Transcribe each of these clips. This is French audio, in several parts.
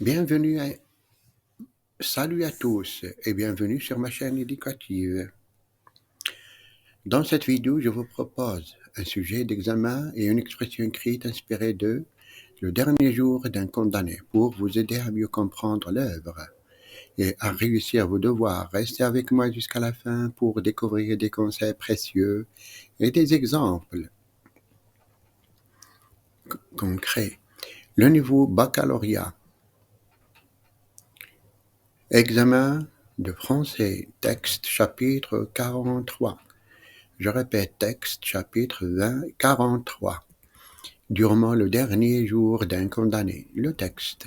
Bienvenue à... Salut à tous et bienvenue sur ma chaîne éducative. Dans cette vidéo, je vous propose un sujet d'examen et une expression écrite inspirée de Le dernier jour d'un condamné pour vous aider à mieux comprendre l'œuvre et à réussir vos devoirs. Restez avec moi jusqu'à la fin pour découvrir des conseils précieux et des exemples concrets. Le niveau baccalauréat. Examen de français, texte chapitre 43. Je répète, texte chapitre 43. Durant le dernier jour d'un condamné. Le texte.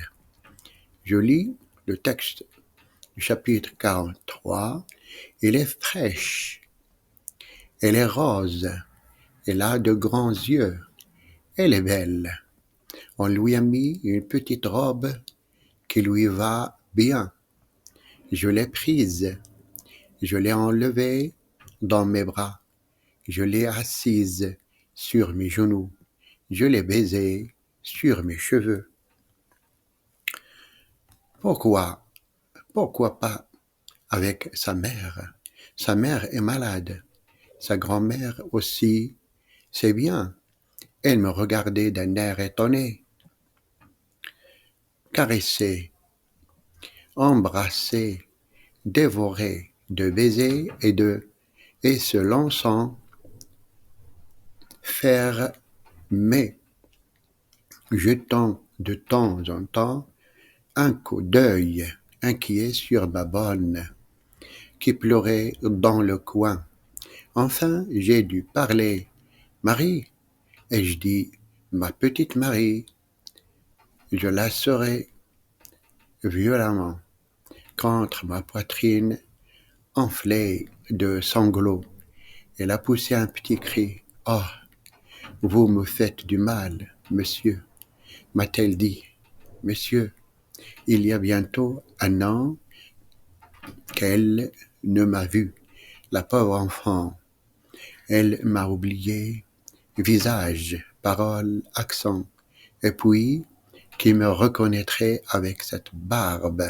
Je lis le texte du chapitre 43. Elle est fraîche. Elle est rose. Elle a de grands yeux. Elle est belle. On lui a mis une petite robe qui lui va bien. Je l'ai prise. Je l'ai enlevée dans mes bras. Je l'ai assise sur mes genoux. Je l'ai baisée sur mes cheveux. Pourquoi? Pourquoi pas avec sa mère? Sa mère est malade. Sa grand-mère aussi. C'est bien. Elle me regardait d'un air étonné. Caresser, embrasser, dévorer, de baiser et se lançant, faire mais, jetant de temps en temps un coup d'œil inquiet sur ma bonne, qui pleurait dans le coin. Enfin, j'ai dû parler. Marie, ai-je dit, ma petite Marie. Je la serrai violemment contre ma poitrine enflée de sanglots. Elle a poussé un petit cri. « Oh, vous me faites du mal, monsieur, m'a-t-elle dit. Monsieur, il y a bientôt un an qu'elle ne m'a vu. La pauvre enfant, elle m'a oublié, visage, paroles, accent, et puis qui me reconnaîtrait avec cette barbe,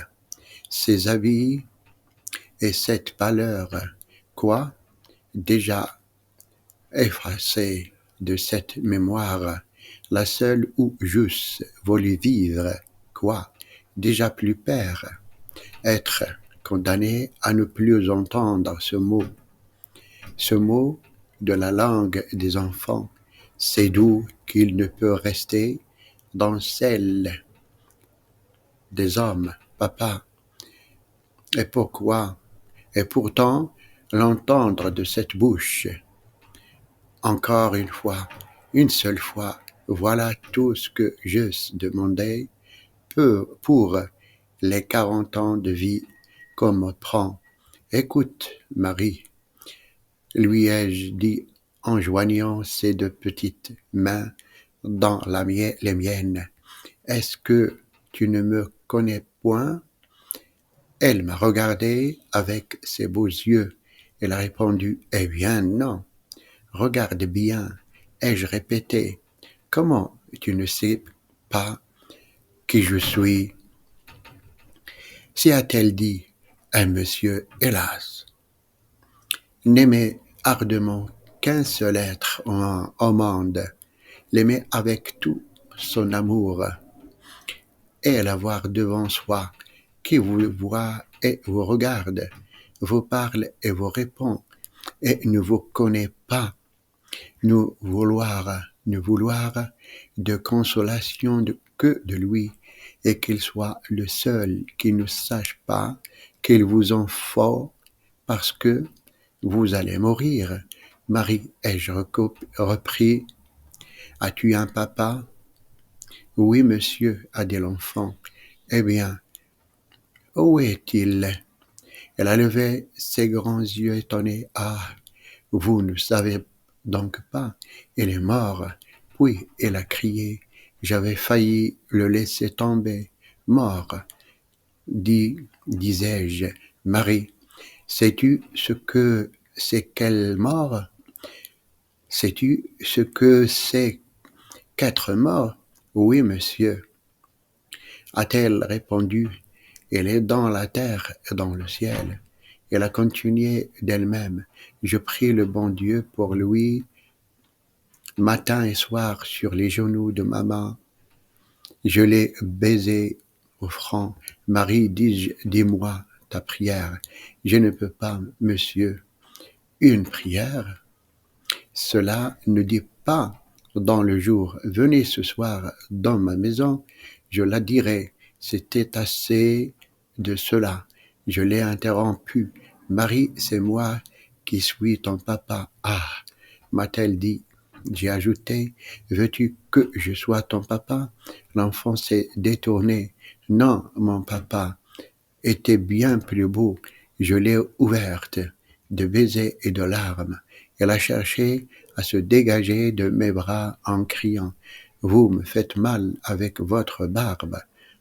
ses habits et cette pâleur, quoi, déjà effacée de cette mémoire, la seule où j'eusse voulu vivre, quoi, déjà plus père, être condamné à ne plus entendre ce mot de la langue des enfants, c'est doux qu'il ne peut rester dans celle des hommes, papa. Et pourquoi? Et pourtant, l'entendre de cette bouche, encore une fois, une seule fois, voilà tout ce que j'eusse demandé pour les 40 ans de vie qu'on me prend. Écoute, Marie, lui ai-je dit en joignant ses deux petites mains dans les miennes. Est-ce que tu ne me connais point? Elle m'a regardé avec ses beaux yeux. Elle a répondu, eh bien non. Regarde bien, ai-je répété. Comment tu ne sais pas qui je suis? Si a-t-elle dit, un monsieur, hélas, n'aimait ardemment qu'un seul être au monde, l'aimer avec tout son amour, et l'avoir devant soi, qui vous voit et vous regarde, vous parle et vous répond, et ne vous connaît pas, ne vouloir de consolation que de lui, et qu'il soit le seul qui ne sache pas qu'il vous en faut, parce que vous allez mourir. Marie, ai-je repris, as-tu un papa? Oui, monsieur, a dit l'enfant. Eh bien, où est-il? Elle a levé ses grands yeux étonnés. Ah, vous ne savez donc pas, il est mort. Puis elle a crié. J'avais failli le laisser tomber. Mort, disais-je. Marie, sais-tu ce que c'est qu'elle mort? Sais-tu ce que c'est qu'être mort? Oui, monsieur. A-t-elle répondu, elle est dans la terre et dans le ciel. Elle a continué d'elle-même, je prie le bon Dieu pour lui, matin et soir sur les genoux de maman. Je l'ai baisé au front. Marie, dis-moi ta prière. Je ne peux pas, monsieur. Une prière? Cela ne dit pas dans le jour. Venez ce soir dans ma maison, je la dirai. C'était assez de cela. Je l'ai interrompu. Marie, c'est moi qui suis ton papa. Ah, m'a-t-elle dit. J'ai ajouté, veux-tu que je sois ton papa? L'enfant s'est détourné. Non, mon papa était bien plus beau. Je l'ai ouverte de baisers et de larmes. Elle a cherché à se dégager de mes bras en criant, vous me faites mal avec votre barbe.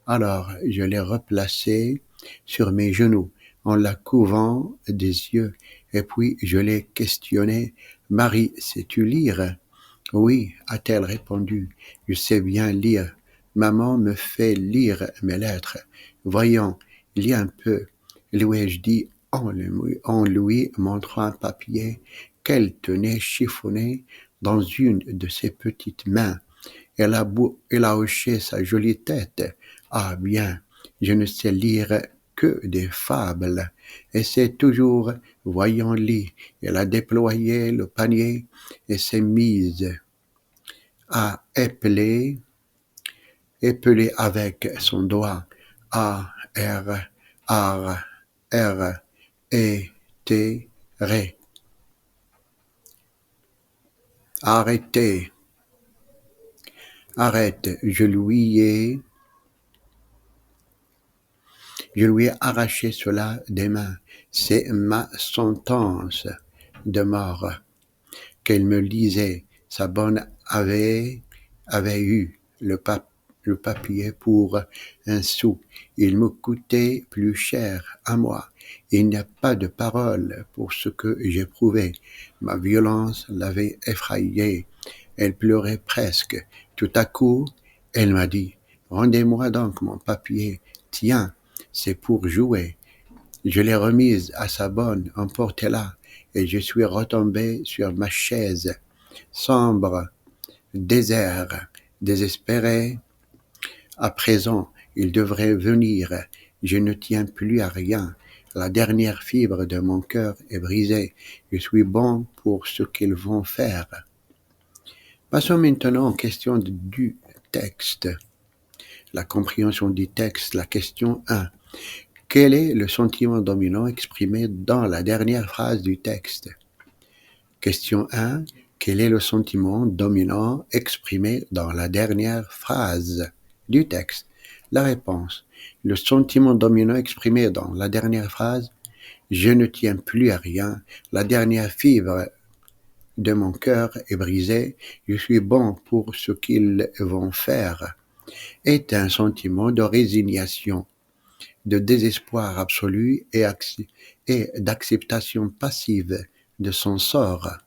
Alors je l'ai replacée sur mes genoux en la couvant des yeux, et puis je l'ai questionnée, Marie, sais-tu lire? Oui, a-t-elle répondu, je sais bien lire. Maman me fait lire mes lettres. Voyons, lis un peu, lui ai-je dit en lui montrant un papier qu'elle tenait chiffonné dans une de ses petites mains. Elle a hoché sa jolie tête. Ah bien, je ne sais lire que des fables. Et c'est toujours, voyons, lis. Elle a déployé le panier et s'est mise à épeler avec son doigt A, R, R, R, E, T, R. Arrêtez, arrête, je lui ai arraché cela des mains. C'est ma sentence de mort qu'elle me lisait. Sa bonne avait eu le papier pour un sou. Il me coûtait plus cher à moi. Il n'y a pas de parole pour ce que j'éprouvais. Ma violence l'avait effrayée. Elle pleurait presque. Tout à coup, elle m'a dit, rendez-moi donc mon papier. Tiens, c'est pour jouer. Je l'ai remise à sa bonne, emportez-la, et je suis retombé sur ma chaise, sombre, désert, désespéré. À présent, il devrait venir. Je ne tiens plus à rien. La dernière fibre de mon cœur est brisée. Je suis bon pour ce qu'ils vont faire. Passons maintenant aux questions du texte. La compréhension du texte, la question 1. Quel est le sentiment dominant exprimé dans la dernière phrase du texte? Question 1. Quel est le sentiment dominant exprimé dans la dernière phrase du texte? La réponse. Le sentiment dominant exprimé dans la dernière phrase, je ne tiens plus à rien, la dernière fibre de mon cœur est brisée, je suis bon pour ce qu'ils vont faire, est un sentiment de résignation, de désespoir absolu et d'acceptation passive de son sort.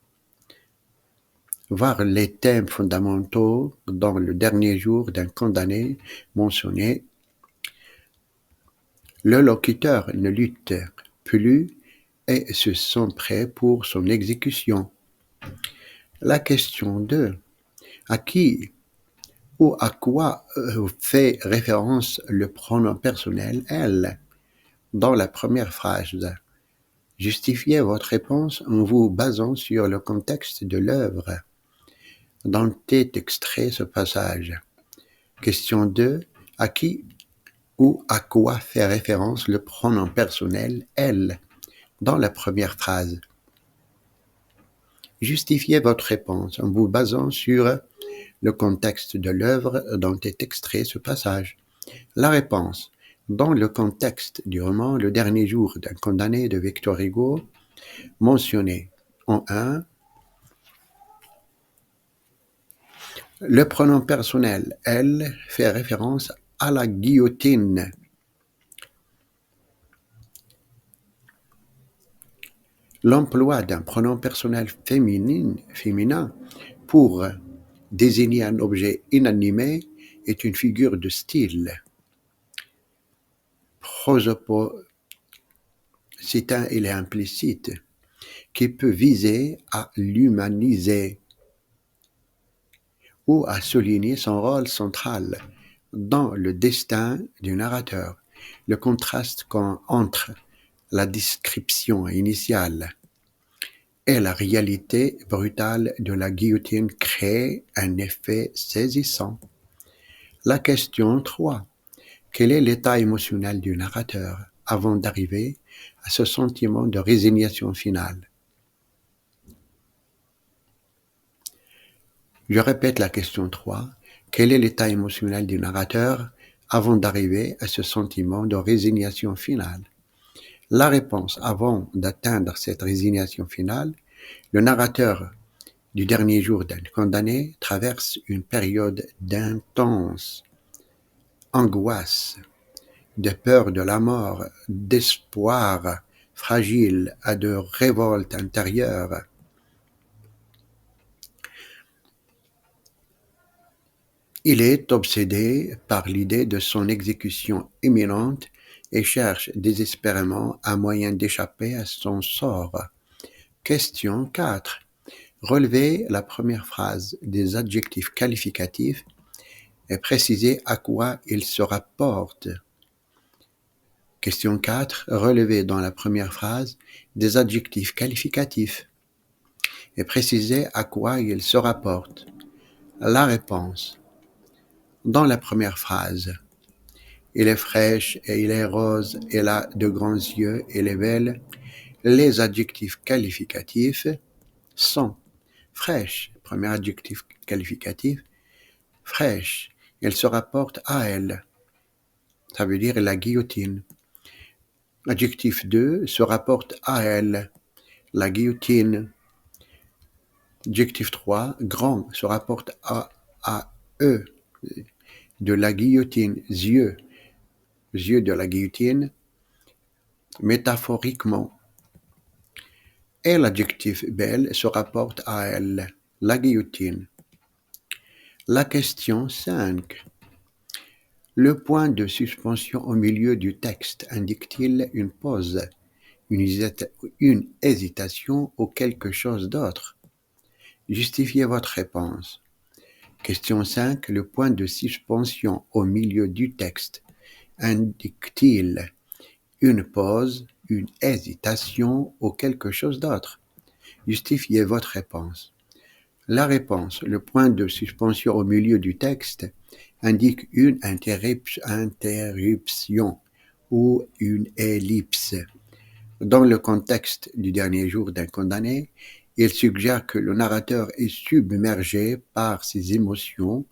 Voir les thèmes fondamentaux dans le dernier jour d'un condamné mentionné. Le locuteur ne lutte plus et se sent prêt pour son exécution. La question 2. À qui ou à quoi fait référence le pronom personnel « elle » dans la première phrase? Justifiez votre réponse en vous basant sur le contexte de l'œuvre dont est extrait ce passage. Question 2. À qui ou à quoi fait référence le pronom personnel « elle » dans la première phrase? Justifiez votre réponse en vous basant sur le contexte de l'œuvre dont est extrait ce passage. La réponse. Dans le contexte du roman Le dernier jour d'un condamné de Victor Hugo, mentionné en 1, le pronom personnel « elle » fait référence à la guillotine. L'emploi d'un pronom personnel féminin pour désigner un objet inanimé est une figure de style. prosopositain il est implicite, qui peut viser à l'humaniser ou à souligner son rôle central dans le destin du narrateur. Le contraste entre la description initiale et la réalité brutale de la guillotine crée un effet saisissant. La question 3. Quel est l'état émotionnel du narrateur avant d'arriver à ce sentiment de résignation finale? Je répète la question 3. Quel est l'état émotionnel du narrateur avant d'arriver à ce sentiment de résignation finale? La réponse: avant d'atteindre cette résignation finale, le narrateur du dernier jour d'un condamné traverse une période d'intense angoisse, de peur de la mort, d'espoir fragile et de révolte intérieure. Il est obsédé par l'idée de son exécution imminente et cherche désespérément un moyen d'échapper à son sort. Question 4. Relevez la première phrase des adjectifs qualificatifs et précisez à quoi ils se rapportent. Question 4. Relevez dans la première phrase des adjectifs qualificatifs et précisez à quoi ils se rapportent. La réponse. Dans la première phrase, il est fraîche et il est rose, elle a de grands yeux, elle est belle. Les adjectifs qualificatifs sont fraîche, premier adjectif qualificatif, fraîche, elle se rapporte à elle, ça veut dire la guillotine. Adjectif 2 se rapporte à elle, la guillotine. Adjectif 3, grand, se rapporte à eux, de la guillotine, yeux de la guillotine, métaphoriquement. Et l'adjectif belle se rapporte à elle, la guillotine. La question 5. Le point de suspension au milieu du texte indique-t-il une pause, une hésitation ou quelque chose d'autre? Justifiez votre réponse. Question 5. Le point de suspension au milieu du texte indique-t-il une pause, une hésitation ou quelque chose d'autre? Justifiez votre réponse. La réponse, le point de suspension au milieu du texte, indique une interruption ou une ellipse. Dans le contexte du dernier jour d'un condamné, il suggère que le narrateur est submergé par ses émotions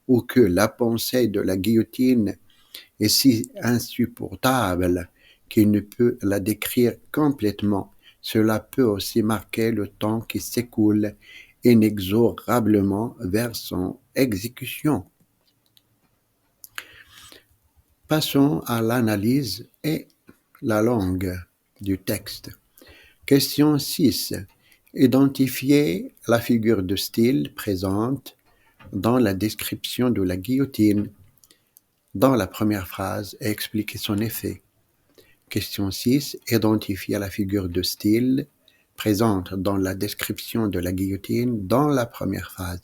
ou que la pensée de la guillotine est si insupportable qu'il ne peut la décrire complètement. Cela peut aussi marquer le temps qui s'écoule inexorablement vers son exécution. Passons à l'analyse et la langue du texte. Question 6. Identifiez la figure de style présente dans la description de la guillotine dans la première phrase et expliquez son effet. Question 6. Identifiez la figure de style présente dans la description de la guillotine dans la première phrase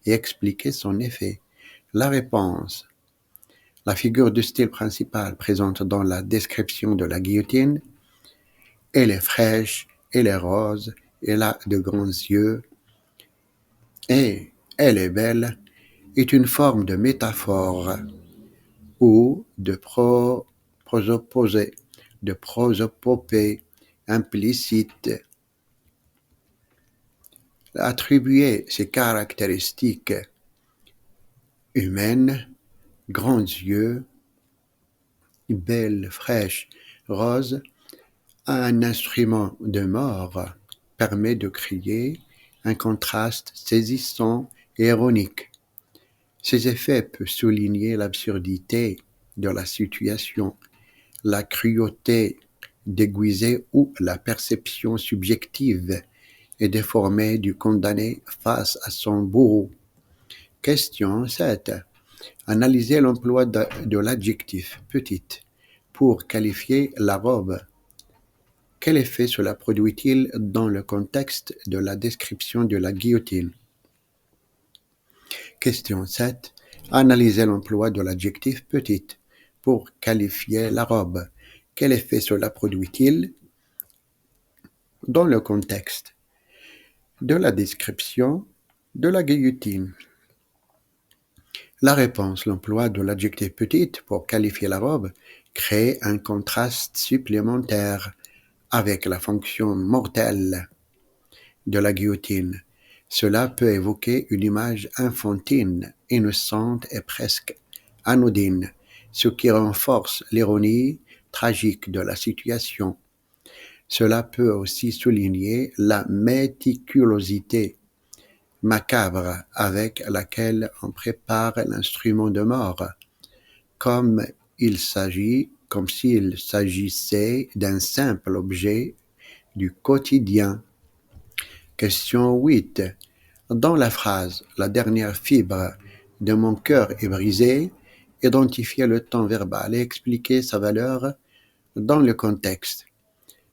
et expliquez son effet. La réponse. La figure de style principale présente dans la description de la guillotine, elle est fraîche, elle est rose, elle a de grands yeux et elle est belle, est une forme de métaphore ou de prosopopée implicite. Attribuer ces caractéristiques humaines, grands yeux, belle, fraîche, rose, à un instrument de mort permet de créer un contraste saisissant et ironique. Ces effets peuvent souligner l'absurdité de la situation, la cruauté déguisée ou la perception subjective et déformée du condamné face à son bourreau. Question 7. Analysez l'emploi de l'adjectif petite pour qualifier la robe. Quel effet cela produit-il dans le contexte de la description de la guillotine? Question 7. Analysez l'emploi de l'adjectif petite pour qualifier la robe. Quel effet cela produit-il dans le contexte de la description de la guillotine? La réponse, l'emploi de l'adjectif petite pour qualifier la robe crée un contraste supplémentaire avec la fonction mortelle de la guillotine. Cela peut évoquer une image infantile, innocente et presque anodine, ce qui renforce l'ironie tragique de la situation. Cela peut aussi souligner la méticulosité macabre avec laquelle on prépare l'instrument de mort, comme s'il s'agissait d'un simple objet du quotidien. Question 8. Dans la phrase « La dernière fibre de mon cœur est brisée », identifiez le temps verbal et expliquez sa valeur dans le contexte.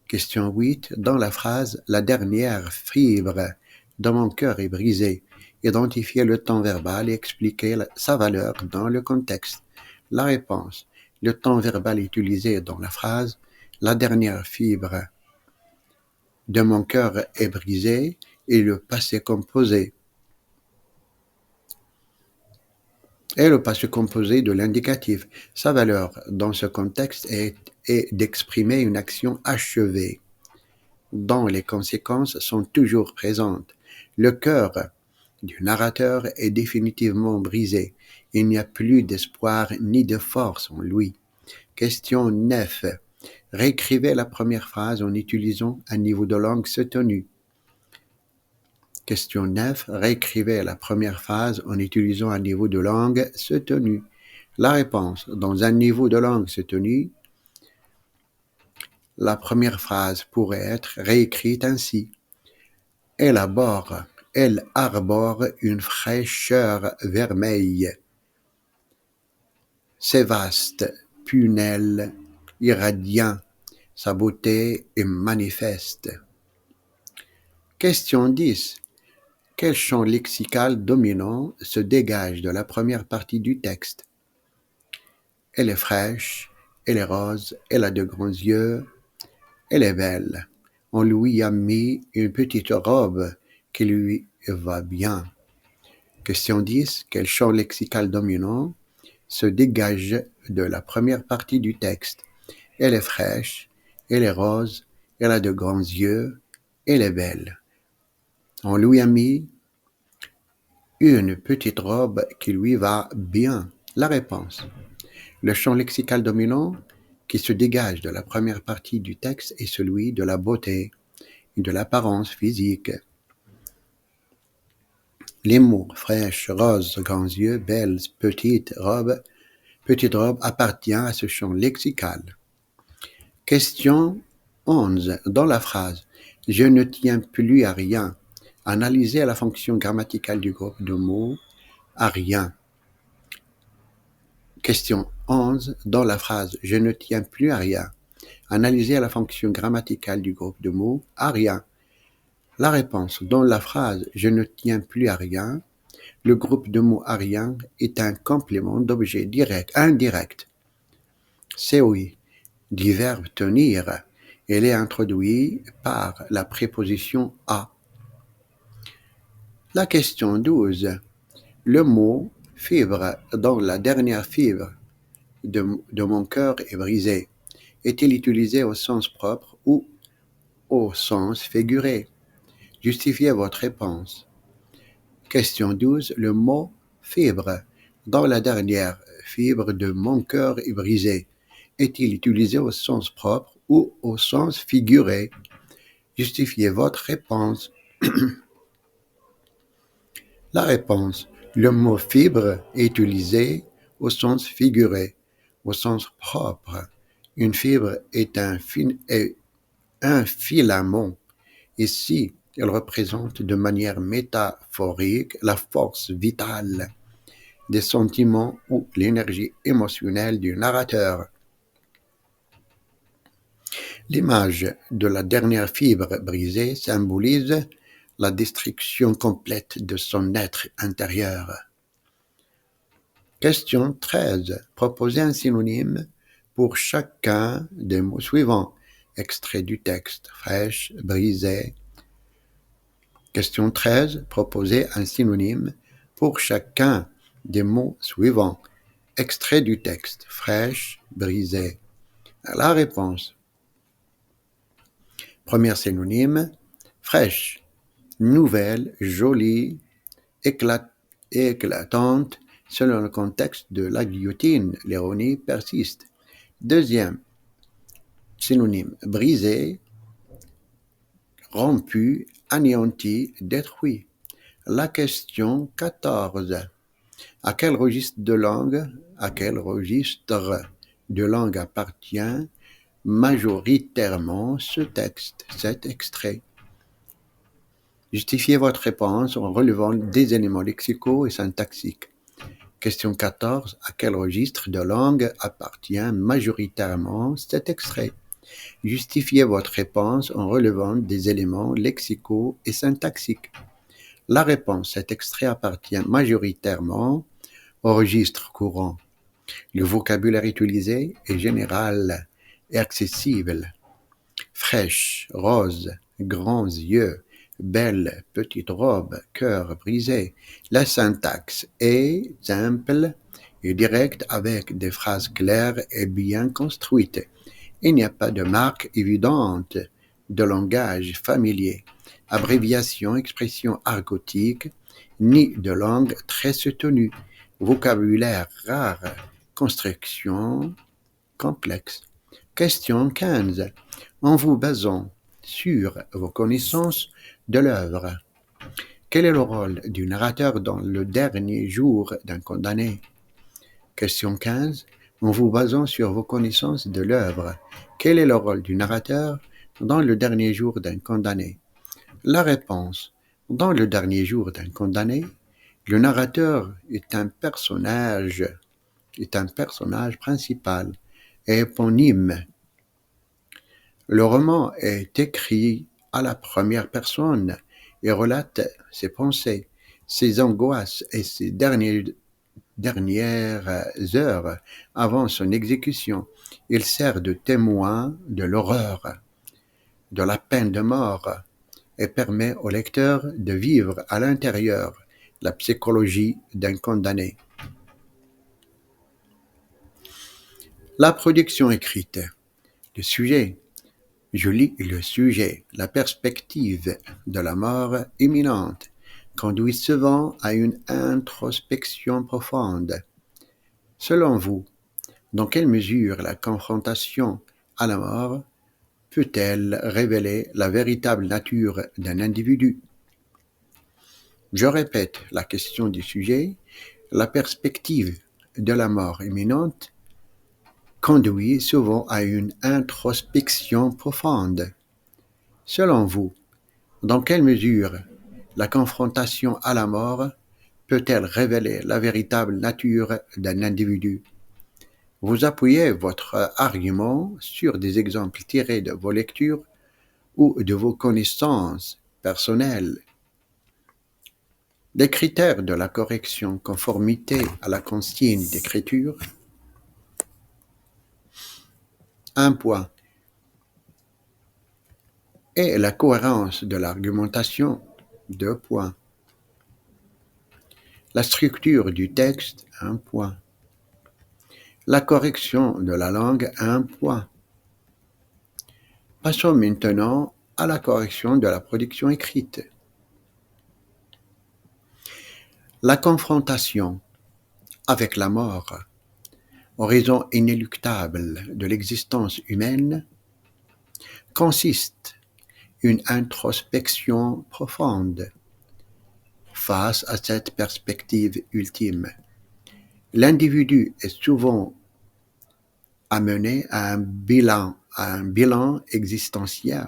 Question 8. Dans la phrase « La dernière fibre de mon cœur est brisée », identifiez le temps verbal et expliquez sa valeur dans le contexte. La réponse. Le temps verbal utilisé dans la phrase « La dernière fibre de mon cœur est brisée » et le passé composé. Et le passé composé de l'indicatif. Sa valeur dans ce contexte est d'exprimer une action achevée, dont les conséquences sont toujours présentes. Le cœur du narrateur est définitivement brisé. Il n'y a plus d'espoir ni de force en lui. Question 9. Réécrivez la première phrase en utilisant un niveau de langue soutenu. Question 9. Réécrivez la première phrase en utilisant un niveau de langue soutenu. La réponse. Dans un niveau de langue soutenu, la première phrase pourrait être réécrite ainsi. Elle arbore une fraîcheur vermeille. Ses vastes prunelles irradiant, sa beauté est manifeste. Question 10. Quel champ lexical dominant se dégage de la première partie du texte? Elle est fraîche, elle est rose, elle a de grands yeux, elle est belle. On lui a mis une petite robe qui lui va bien. Question 10. Quel champ lexical dominant se dégage de la première partie du texte? Elle est fraîche, elle est rose, elle a de grands yeux, elle est belle. On lui a mis une petite robe qui lui va bien. La réponse. Le champ lexical dominant qui se dégage de la première partie du texte est celui de la beauté et de l'apparence physique. Les mots fraîche, rose, grands yeux, belle, petite robe appartiennent à ce champ lexical. Question 11. Dans la phrase « Je ne tiens plus à rien », analysez la fonction grammaticale du groupe de mots « à rien ». Question 11. Dans la phrase « Je ne tiens plus à rien », analysez la fonction grammaticale du groupe de mots « à rien ». La réponse. Dans la phrase « Je ne tiens plus à rien », le groupe de mots « à rien » est un complément d'objet indirect. C'est oui, du verbe tenir. Elle est introduite par la préposition « à ». La question 12. Le mot « fibre » dans la dernière fibre de mon cœur est brisé. Est-il utilisé au sens propre ou au sens figuré? Justifiez votre réponse. Question 12. Le mot « fibre » dans la dernière fibre de mon cœur est brisé. Est-il utilisé au sens propre ou au sens figuré? Justifiez votre réponse. La réponse. Le mot fibre est utilisé au sens figuré, au sens propre. Une fibre est un filament. Ici, elle représente de manière métaphorique la force vitale des sentiments ou l'énergie émotionnelle du narrateur. L'image de la dernière fibre brisée symbolise la destruction complète de son être intérieur. Question 13. Proposez un synonyme pour chacun des mots suivants. Extrait du texte. Fraîche, brisée. Question 13. Proposez un synonyme pour chacun des mots suivants. Extrait du texte. Fraîche, brisée. La réponse. Premier synonyme. Fraîche. Nouvelle, jolie, éclatante, selon le contexte de la guillotine. L'ironie persiste. Deuxième synonyme. Brisé, rompu, anéanti, détruit. La question 14. À quel registre de langue appartient majoritairement ce texte, cet extrait? Justifiez votre réponse en relevant des éléments lexicaux et syntaxiques. Question 14. À quel registre de langue appartient majoritairement cet extrait? Justifiez votre réponse en relevant des éléments lexicaux et syntaxiques. La réponse. Cet extrait appartient majoritairement au registre courant. Le vocabulaire utilisé est général et accessible. Fraîche, rose, grands yeux, belle, petite robe, cœur brisé. La syntaxe est simple et directe avec des phrases claires et bien construites. Il n'y a pas de marque évidente de langage familier, abréviation, expression argotique, ni de langue très soutenue, vocabulaire rare, construction complexe. Question 15. En vous basant sur vos connaissances de l'œuvre, quel est le rôle du narrateur dans le dernier jour d'un condamné? Question 15. En vous basant sur vos connaissances de l'œuvre, quel est le rôle du narrateur dans le dernier jour d'un condamné? La réponse. Dans le dernier jour d'un condamné, le narrateur est un personnage principal et éponyme. Le roman est écrit à la première personne et relate ses pensées, ses angoisses et ses dernières heures avant son exécution. Il sert de témoin de l'horreur, de la peine de mort et permet au lecteur de vivre à l'intérieur la psychologie d'un condamné. La production écrite. Le sujet. Je lis le sujet. La perspective de la mort imminente conduit souvent à une introspection profonde. Selon vous, dans quelle mesure la confrontation à la mort peut-elle révéler la véritable nature d'un individu? Je répète la question du sujet. La perspective de la mort imminente conduit souvent à une introspection profonde. Selon vous, dans quelle mesure la confrontation à la mort peut-elle révéler la véritable nature d'un individu? Vous appuyez votre argument sur des exemples tirés de vos lectures ou de vos connaissances personnelles. Des critères de la correction conformité à la consigne d'écriture. 1 point. Et la cohérence de l'argumentation. 2 points. La structure du texte. 1 point. La correction de la langue. 1 point. Passons maintenant à la correction de la production écrite. La confrontation avec la mort, horizon inéluctable de l'existence humaine, consiste une introspection profonde face à cette perspective ultime. L'individu est souvent amené à un bilan existentiel,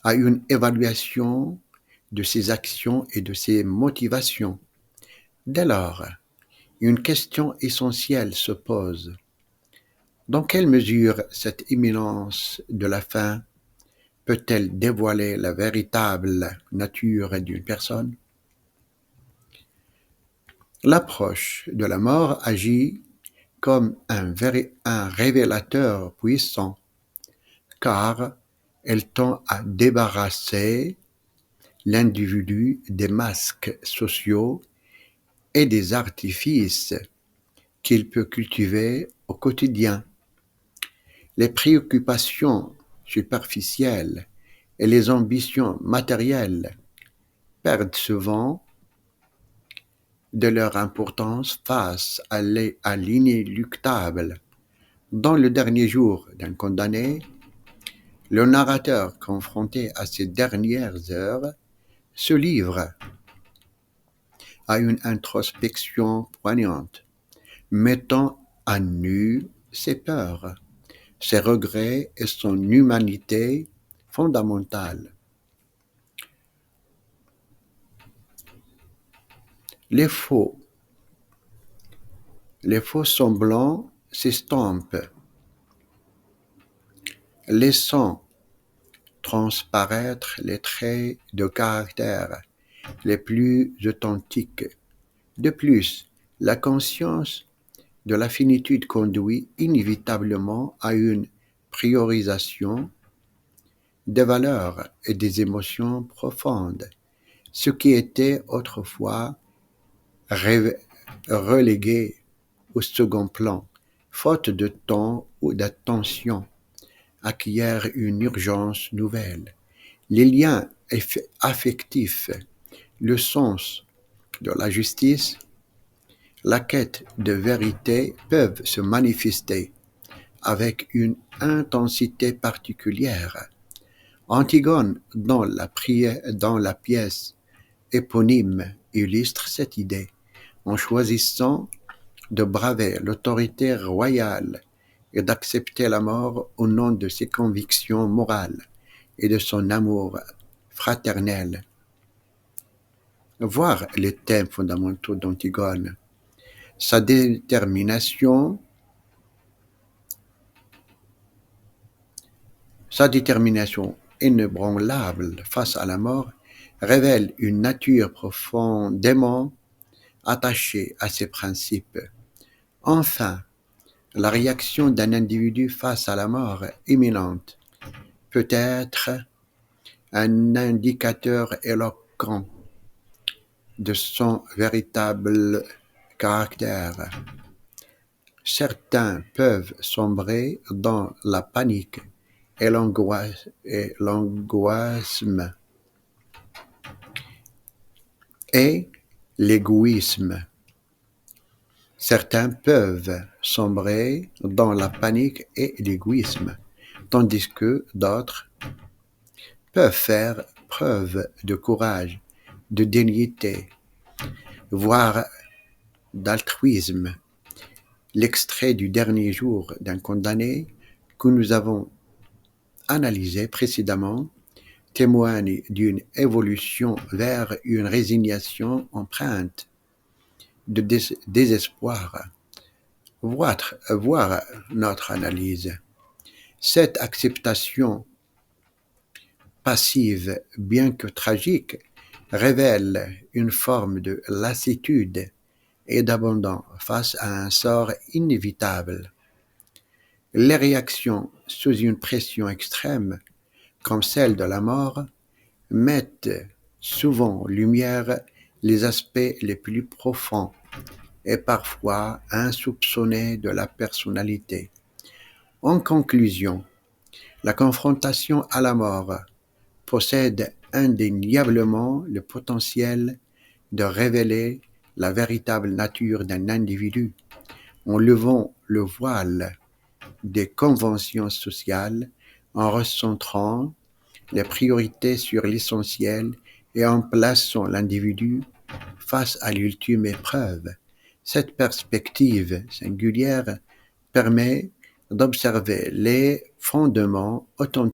à une évaluation de ses actions et de ses motivations. Dès lors, une question essentielle se pose. Dans quelle mesure cette imminence de la fin peut-elle dévoiler la véritable nature d'une personne? L'approche de la mort agit comme un révélateur puissant, car elle tend à débarrasser l'individu des masques sociaux et des artifices qu'il peut cultiver au quotidien. Les préoccupations superficielles et les ambitions matérielles perdent souvent de leur importance face à l'inéluctable. Dans le dernier jour d'un condamné, le narrateur, confronté à ses dernières heures, se livre à une introspection poignante, mettant à nu ses peurs, ses regrets et son humanité fondamentale. Les faux semblants s'estompent, laissant transparaître les traits de caractère les plus authentiques. De plus, la conscience de la finitude conduit inévitablement à une priorisation des valeurs et des émotions profondes, ce qui était autrefois relégué au second plan, faute de temps ou d'attention, acquiert une urgence nouvelle. Les liens affectifs, le sens de la justice, la quête de vérité peuvent se manifester avec une intensité particulière. Antigone, dans la pièce éponyme, illustre cette idée en choisissant de braver l'autorité royale et d'accepter la mort au nom de ses convictions morales et de son amour fraternel. Voir les thèmes fondamentaux d'Antigone, sa détermination inébranlable face à la mort révèle une nature profondément attachée à ses principes. Enfin, la réaction d'un individu face à la mort imminente peut être un indicateur éloquent de son véritable caractère. Certains peuvent sombrer dans la panique et l'angoissement et l'égoïsme. Certains peuvent sombrer dans la panique et l'égoïsme, tandis que d'autres peuvent faire preuve de courage, de dignité, voire d'altruisme. L'extrait du dernier jour d'un condamné que nous avons analysé précédemment témoigne d'une évolution vers une résignation empreinte de désespoir. Voir notre analyse. Cette acceptation passive, bien que tragique, révèle une forme de lassitude et d'abandon face à un sort inévitable. Les réactions sous une pression extrême, comme celle de la mort, mettent souvent en lumière les aspects les plus profonds et parfois insoupçonnés de la personnalité. En conclusion, la confrontation à la mort possède indéniablement le potentiel de révéler la véritable nature d'un individu en levant le voile des conventions sociales, en recentrant les priorités sur l'essentiel et en plaçant l'individu face à l'ultime épreuve. Cette perspective singulière permet d'observer les fondements authentiques